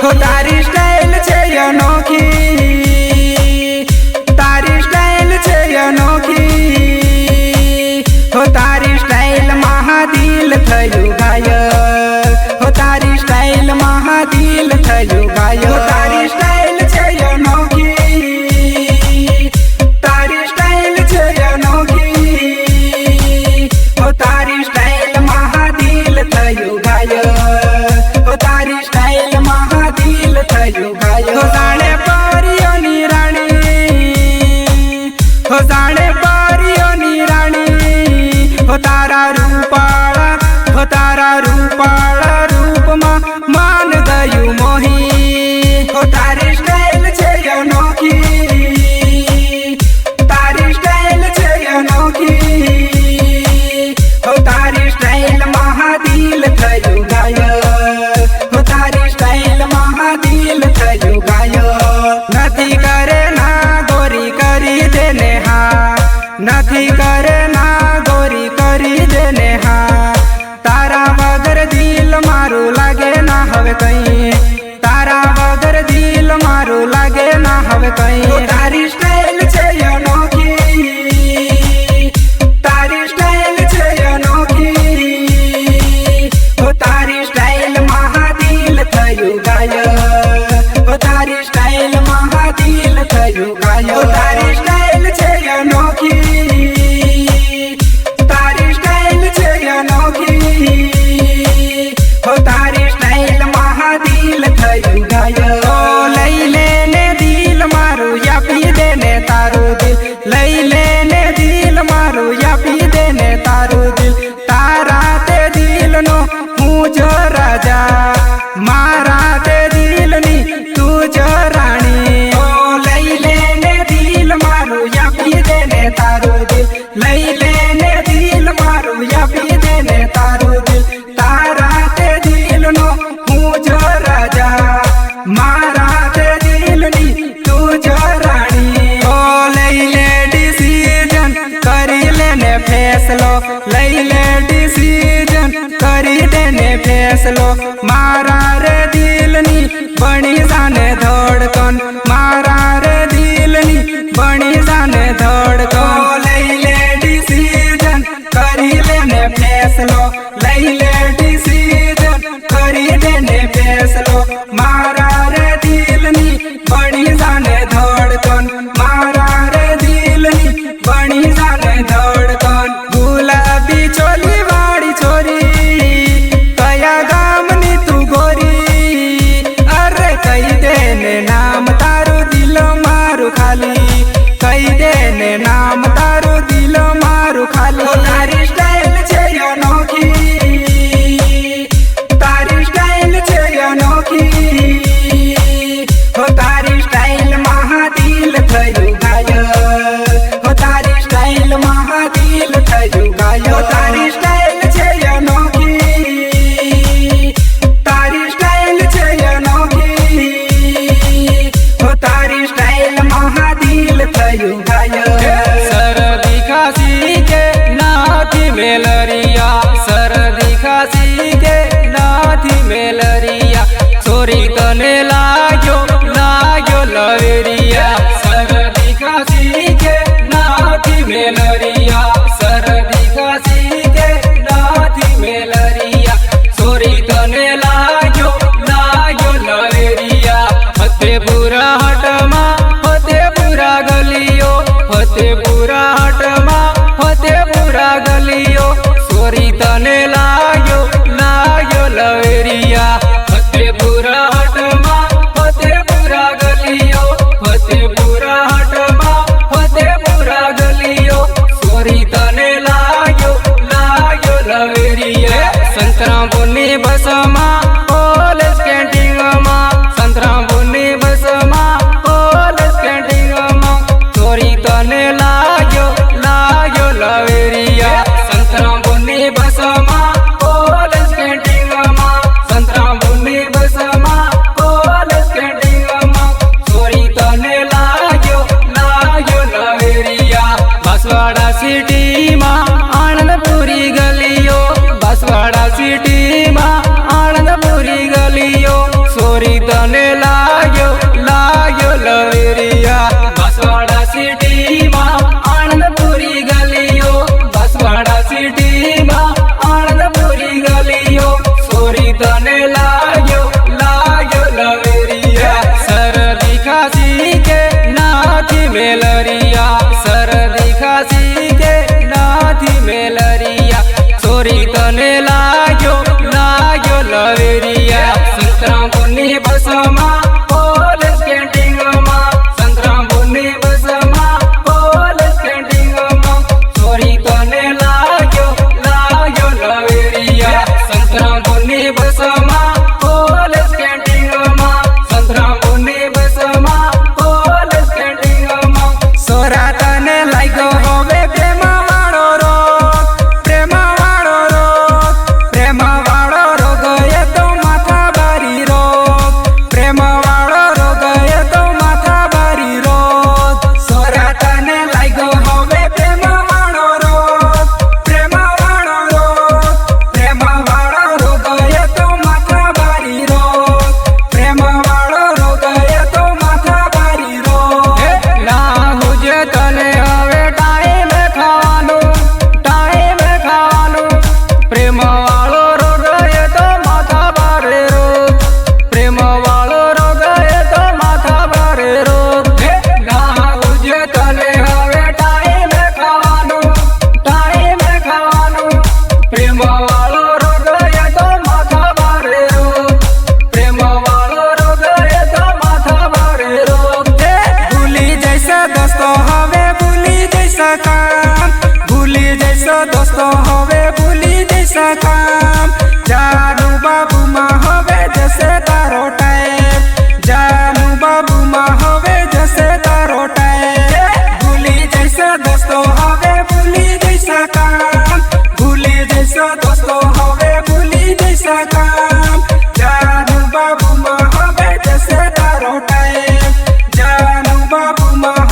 हो तारी स्टाइल छे अनोखी, तारी स्टाइल छे अनोखी, हो तारी स्टाइल महादिल थयु घायल, हो तारी स्टाइल महादिल थयु घायल, हो तारी स्टाइल छे अनोखी, तारी स्टाइल छे अनोखी, हो तारी स्टाइल महादिल थयु घायल, हो तारी स्टाइल महादिल थयु घायल। हो जाने परियोनी राणी, हो जाने परियोनी राणी, हो तारा रूपाळा, हो तारा रूपाळा रूप मा मान गयु मोही, हो तारी स्टाइल छे अनोखी, तारी स्टाइल छे अनोखी, हो तारी स्टाइल महादिल थयु घायल, हो तारी स्टाइल महादिल थयु घायल। नथी करे ना गोरी करी देने हा, नथी करे ना गोरी करी देने हा, तारा वगर दिल मारू लागे ना हवे कहीं, तारा वगर दिल मारू लागे ना हवे कहीं। हो तारी स्टाइल छे अनोखी, तारी स्टाइल छे अनोखी, हो तारी स्टाइल महादिल थयु घायल, हो तारी स्टाइल महादिल थयु घायल। हो तारी स्टाइल छे अनोखी, तारी स्टाइल छे अनोखी, हो तारी स्टाइल महादिल थयु घायल। ओ लई लेने दिल मारू या पी देने तारू दिल, लई लेने दिल मारू या पी देने तारू दिल, तारा ते दिल नो हूँ जो राजा, मारा ते दिल नी तू जो राणी। ओ लई लेने दिल मारू या पी देने तारू दिल, लई लेने दिल मारू या पी देने तारू दिल, तारा ते दिल नो हूँ जो राजा, मारा ते दिल नी तू जो राणी। ओ लई ले डिसीजन करी लेने फैसलो, लई ले डिसीजन करी देने फैसलो, मारा रे दिल नी बनी जाने धड़कन, मारा रे दिल नी बनी जाने धड़कन। ओ लई ले डिसीजन करी लेने फैसलो, लई ले डिसीजन करी देने फैसलो, मारा रे दिल नी बनी जाने धड़कन, मारा रे दिल नी बनी जाने धड़कन। गुलाबी चोली वाड़ी छोरी कया गाम नी तू गोरी, अरे कई देने नाम तारू दिल मारू खाली, कई देने नाम तारू दिल मारू खाली। हो तारी स्टाइल छे अनोखी, तारी स्टाइल छे अनोखी, हो तारी स्टाइल महादिल थयु घायल, हो तारी स्टाइल महादिल थयु घायल। हो तारी स्टाइल छे अनोखी, तारी स्टाइल छे अनोखी, हो तारी स्टाइल महादिल थयु घायल। सरदी खासी के नाथी मेलरिया, सरदी खासी के नाथी मेलरिया, छोरी तने लाग्यो लाग्यो लवेरिया, सरदी खासी के नाथी मेलरिया, सरदी खासी के नाथी मेलरिया, छोरी तने लाग्यो लाग्यो लवेरिया। फतेपुरा हटमा फतेपुरा गलियो, फतेपुरा हटमा फतेपुरा गलियो, छोरी तने लाग्यो लाग्यो लवेरिया। फतेपुरा हटमा फतेपुरा गलियो, फतेपुरा हटमा फतेपुरा गलियो, छोरी तने लाग्यो लाग्यो लवेरिया। संतरा बुनी बसमा कॉलेज कैंटीन मा, संतरा बुनी बसमा कॉलेज कैंटीन मा, छोरी तने लाग्यो लाग्यो लवेरिया। संतरा बुनी बसमा कॉलेज कैंटीन मा, संतरा बुनी बसमा कॉलेज कैंटीन मा, छोरी तने लाग्यो लाग्यो लवेरिया। बसवाड़ा सिटी मा आनंदपुरी गलियो, बसवाड़ा सिटी मा आनंदपुरी गलियो, छोरी तने મેલરિયા શરદી ખાસી કે નાથી મેલરિયા સોરી તને લાગ્યો લવેરિયા સંતરામપુરની બસમાં પોલીસ કેન્ટીનમાં સંતરામપુરની બસમાં પોલીસ કેન્ટીનમાં સોરી તને લાગ્યો લવેરિયા સંતરામપુરની બસમાં પોલીસ કેન્ટીનમાં સંતરામપુરની બસમાં પોલીસ કેન્ટીનમાં સોરા તને લાગ્યો હવે પ્રેમ વાળો રોગ એ તો માથા બારી રોગ પ્રેમ વાળો રોગ એ તો માથા બારી રોગ સોરા તને લાગ્યો હવે પ્રેમ વાળો રોગ એ તો માથા બારી રોગ પ્રેમ વાળો રોગ એ તો માથા બારી રોગ ના હુજે તને હવે ટાઈમે ખાવાનું પ્રેમ વાળો રોગ એ તો માથા ભારે રોગ પ્રેમ વાળો રોગ એ તો માથા ભારે રોગ ના હુજે તને હવે ટાઈમે ખાવાનું પ્રેમ વાળો રોગ એ તો માથા ભારે રોગ પ્રેમ વાળો રોગ એ તો માથા ભારે રોગ ભૂલી જઈશ દોસ્તો હવે ભૂલી જઈશ કામ દોસ્તો હવે ભૂલી જઈશ કામ જાનુ બાબુમાં હવે જશે તારો ટાઈમ હવે જશે તારો ટાઈમ ભૂલી જઈશ દોસ્તો હવે ભૂલી જઈશ કામ દોસ્તો હવે ભૂલી જઈશ કામ જાનુ બાબુમાં હવે જશે તારો ટાઈમ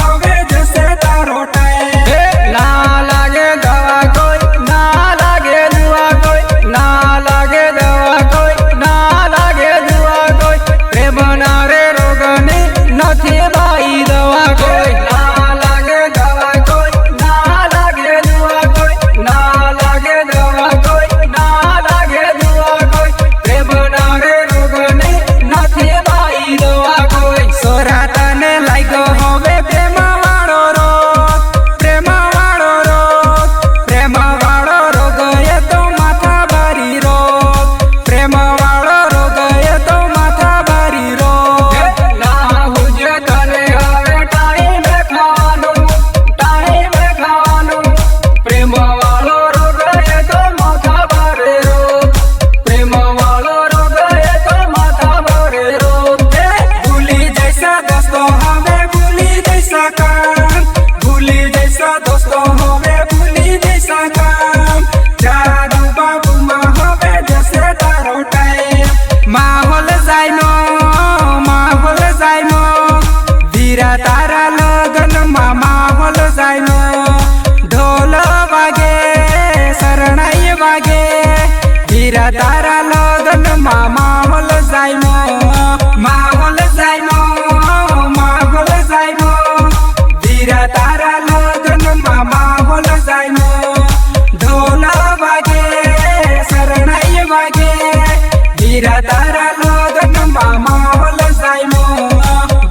હવે જશે તારો ટાઈમ ના લાગે દવા કોઈ ના લાગે દુઆ કોઈ ના લાગે દવા કોઈ ના લાગે દુઆ કોઈ પ્રેમ ના રે રોગની નથી ભાઈ દવા કોઈ ના લાગે દવા કોઈ ના લાગે દુઆ કોઈ ના લાગે દવા કોઈ ના લાગે દુઆ કોઈ પ્રેમ ના રે રોગની નથી ભાઈ દવા કોઈ સોરા તને લાગ્યો હવે પ્રેમ વાળો રોગ એ તો માથા બારી રોગ પ્રેમ વાળો રોગ એ તો માથા બારી રોગ ના હુજે તને હવે ટાઈમે ખાવાનું પ્રેમ વાળો રોગ એ તો માથા ભારે રોગ પ્રેમ વાળો રોગ એ તો માથા ભારે રોગ ભૂલી જઈશ દોસ્તો હવે ભૂલી જઈશ કામ દોસ્તો હવે ભૂલી જઈશ કામ જાદુ બાબુમાં હવે જશે તારો ટાઈમ માહોલ જાયનો વીરા તારા લગનમાં માહોલ જાયનો ઢોલ વાગે શરણાઈ વાગે વીરા તારા લગનમાં માહોલ જાયનો વીરા તારા લગનમાં માહોલ જાયનો ઢોલ વાગે શરણાઈ વાગે વીરા તારા લગનમાં માહોલ જાયનો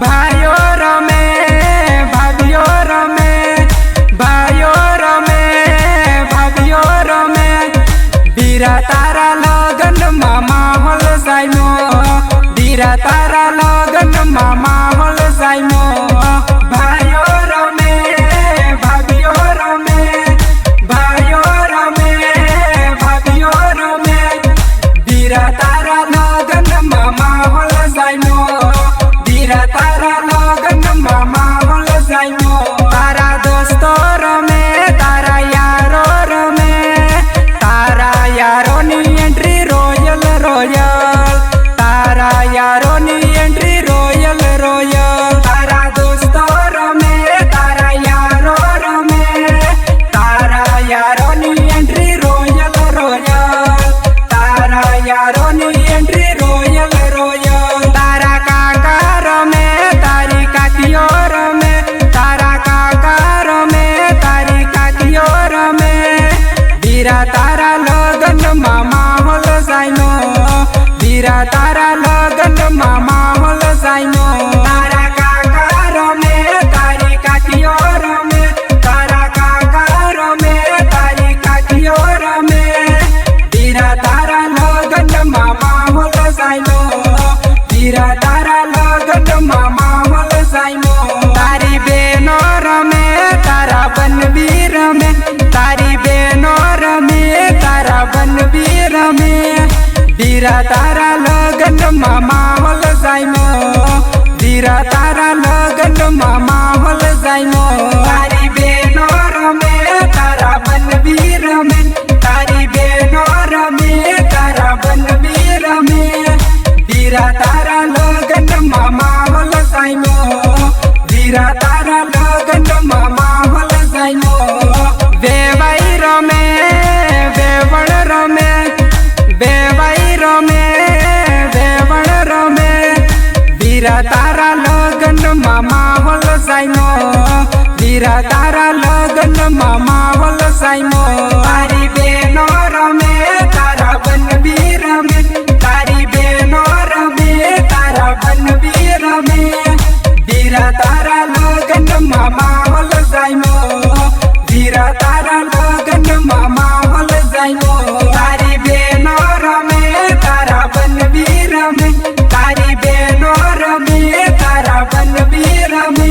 ભાઈઓ રમે ભાભીઓ રમે વીરા તારા લગનમાં માહોલ જાયનો વીરા તારા લગનમાં માહોલ જાયનો ભાઈઓ રમે ભાભીઓ રમે વીરા તારા લગનમાં માહોલ જાયનો વીરા તારા લગનમાં માહોલ જાયનો તારા દોસ્તો રમે તારા યારો રમે તારા યારોની એન્ટ્રી રોયલ તારા યારોની એન્ટ્રી રોયલ તારા માહોલ સાઈમો તારી બેનો રમે તારા બનબી રમે તારી બેનો રમે તારા બનબી રમે વીરા તારા લગનમાં માહોલ સાઈમો વીરા તારા લગનમાં માહોલ સાઈમો તારી બેનો રમે તારા બનબી રમે તારી બેનો રમે તારા બનબી રમે વીરા તારા લગનમાં માહોલ સાઈમો વીરા તારા લગનમાં માહોલ સાઈમો વેવાઈ રમે વેવણ રમે વેવાઈ રમે વેવણ રમે વીરા તારા લગનમાં માહોલ સાઈમો વીરા તારા લગનમાં માહોલ સાઈમો તારી બેનો રમે તારા બનબી રમે તારી બેનો રમે તારા બનબી રમે વીરા તારા લગનમાં માહોલ સાઈમો વીરા તારા લગનમાં માહોલ સાઈમો તારી બેનો રમે તારા બનબી રમે તારી બેનો રમે તારા બનબી રમે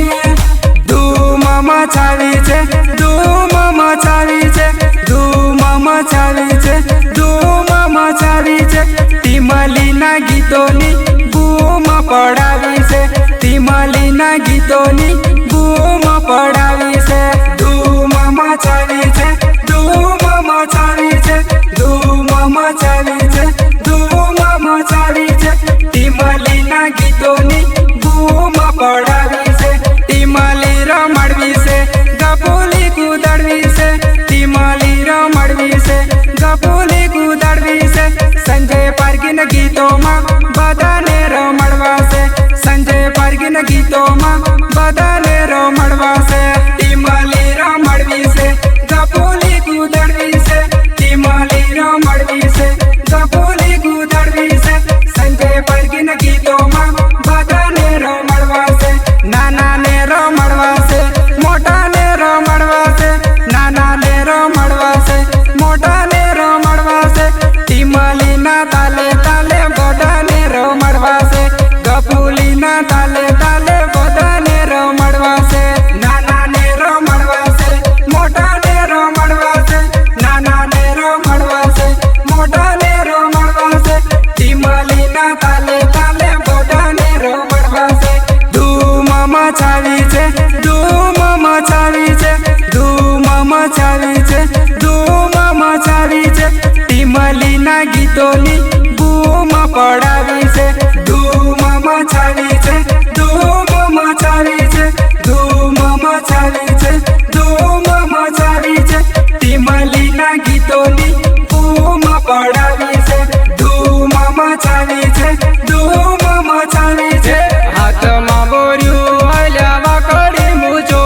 ધૂમ મચાવી છે ધૂમ મચાવી છે ધૂમ મચાવી છે ધૂમ મચાવી છે ટીમલીના ગીતોની બૂમ પડાવી છે ટીમલીના ગીતોની બૂમ પડાવી છે ધૂમ મચાવી છે ધૂમ મચાવી છે ધૂમ મચાવી છે ધૂમ મચાવી છે ટીમલીના ગીતોની બૂમ પડાવી છે ટીમલી રમાડવી છે ગપુલી કુદાડવી છે ટીમલી રમાડવી છે ગપુલી કુદાડવી છે સંજય પારગીન ગીતોમાં બધાને રમાડવા છે સંજય પારગીન ગીતોમાં બધાને રમાડવા છે ટીમલી રમાડવી છે ગપુલી કુદાડવી છે ટીમલી રમાડવી છે ગપુલી કુદાડવી છે સંજય પારગીન ગીતોમાં બધાને રમાડવા છે નાનાને રમાડવા છે મોટાને રમાડવા છે નાનાને રમાડવા છે મોટાને રમાડવા છે ટીમલીના તાલે તાલે બધાને રમાડવા છે ગપુલીના તાલે તાલે બધાને રમાડવા છે નાનાને રમાડવા છે મોટાને રમાડવા છે નાનાને રમાડવા છે મોટાને રમાડવા છે ટીમલીના તાલે તાલે બધાને રમાડવા છે ધૂમ મચાવી છે ધૂમ મચાવી છે ધૂમ મચાવી છે ધૂમ મચાવી છે ટીમલીના ગીતોની બૂમ પડાવી છે ધૂમ મચાવી છે ધૂમ મચાવી છે ધૂમ મચાવી છે ધૂમ મચાવી છે ટીમલીના ગીતોની બૂમ પડાવી છે ધૂમ મચાવી છે ધૂમ મચાવી છે હાથમાં બોર્યું હલ્યા વાકડી મૂજો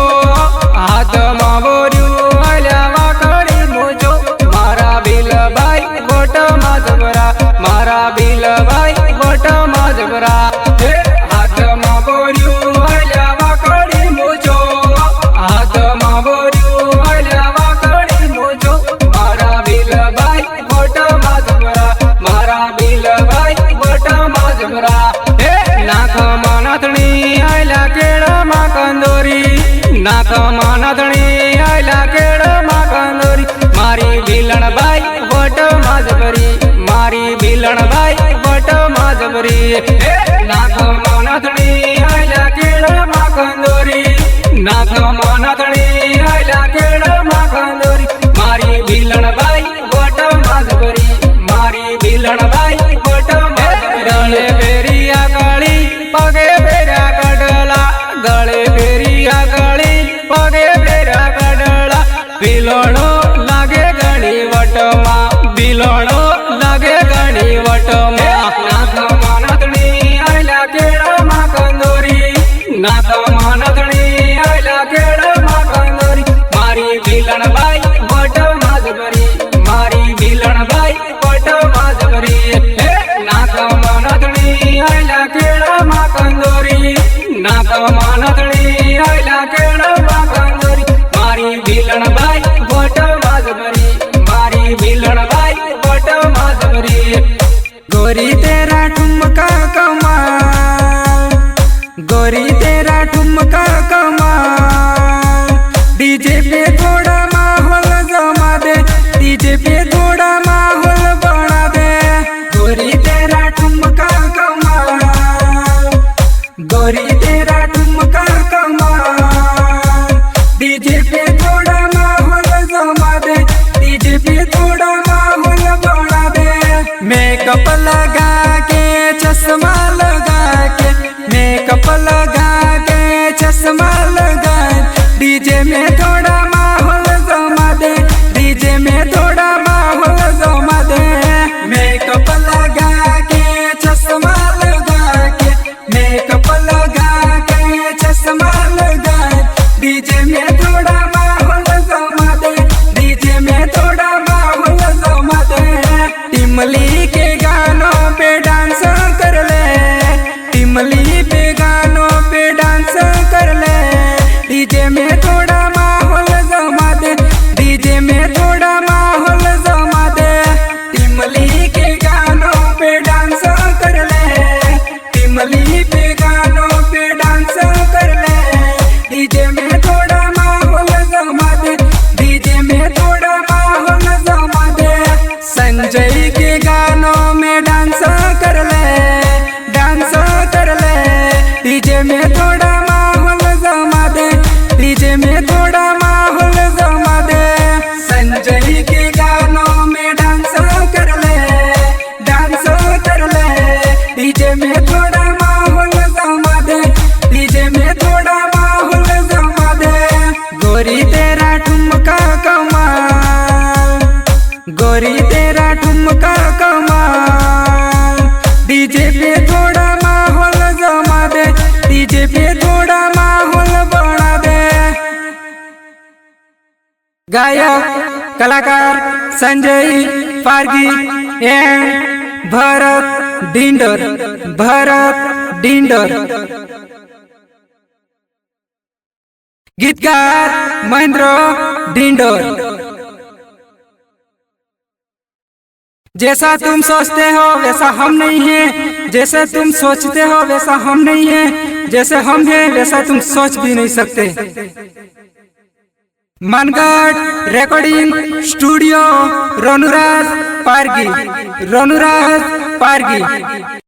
હાથમાં બોર્યું હલ્યા વાકડી મૂજો મારા બિલભાઈ ગોટમાં જબરા મારા બિલભાઈ ગોટમાં જબરા હાથમાં બોર્યું હલ્યા વાકડી મૂજો હાથમાં બોર્યું હલ્યા વાકડી મૂજો મારા બિલભાઈ ગોટમાં જબરા મારા બિલભાઈ ગોટમાં જબરા નાખમાં નાથણી આયલા કેળમાં કંદોરી નાખમાં નાથણી આયલા કેળમાં કંદોરી મારી ભીલણભાઈ વટમાં જબરી મારી ભીલણભાઈ વટમાં જબરી નાખમાં નાથણી આયલા કેળમાં કંદોરી નાખમાં નાથણી આયલા કેળમાં કંદોરી મારી ભીલણભાઈ વટમાં જબરી મારી ભીલણભાઈ વટમાં ગળે ફેરિયા કાળી પગે ફેર્યા કડલા ગળે ફેરિયા કાળી પગે ફેર્યા કડલા બિલોણો લાગે ઘણી વટમાં બિલોણો લાગે ઘણી વટમાં નાથમાં નાથણી આયલા કેળમાં કંદોરી નાથમાં નાથણી આયલા કેળમાં કંદોરી મારી ભીલણભાઈ વટમાં જબરી મારી ભીલણભાઈ વટમાં જબરી નાથમાં નાથણી આયલા કેળમાં કંદોરી નાથમાં નાથણી આયલા કેળમાં કંદોરી મારી ભીલણભાઈ વટમાં જબરી મારી ભીલણભાઈ વટમાં જબરી गोरी तेरा ठुमका कमाल गोरी तेरा ठुमका कमाल, डीजे पे थोड़ा माहौल जमा दे, डीजे पे थोड़ा माहौल बना दे। गोरी तेरा ठुमका कमाल, गोरी तेरा ठुमका कमाल, डीजे पे थोड़ा माहौल जमा दे, डीजे पे थोड़ा माहौल बना दे। मेकअप लगा के चश्मा लगा के, मेकअप लगा के चश्मा लगा, डीजे में थोड़ा माहौल जमा दे, डीजे में थोड़ा माहौल जमा दे। मेकअप लगा के चश्मा लगा के, मेकअप लगा के चश्मा लगा, डीजे में थोड़ा माहौल जमा दे, डीजे में थोड़ा माहौल जमा दे। टिमली के गानों पे डांस कर ले, टिमली पे गानों पे डांस कर ले, डीजे में थोड़ा माहौल जमा दे, डीजे में थोड़ा माहौल जमा दे। टिमली के गानों पे डांस कर ले, टिमली पे गानों पे डांस कर ले, डीजे में थोड़ा माहौल जमा दे, डीजे में थोड़ा माहौल जमा दे। संजय के गानों में डांस कर ले, डांस कर ले, डीजे में थोड़ा माहौल जमा दे, डीजे में थोड़ा माहौल जमा दे। संजय के गानों में डांस कर ले, डांस कर ले, डीजे में थोड़ा माहौल जमा दे, डीजे में थोड़ा माहौल जमा दे। गोरी तेरा ठुमका कमाल, गोरी तेरा ठुमका कमाल, डीजे पे थोड़ा माहौल जमा दे, डीजे पे थोड़ा माहौल बना दे। गायक कलाकार संजय पारगी एंड भरत डिंडोर, भरत डिंडोर। गीतकार महेंद्र डिंडोर। जैसा तुम सोचते हो वैसा हम नहीं है, जैसे तुम सोचते हो वैसा हम नहीं है, जैसे हम हैं वैसा तुम सोच भी नहीं सकते। मनगढ़ रिकॉर्डिंग स्टूडियो, रनुराज पारगी, रनुराज पारगी।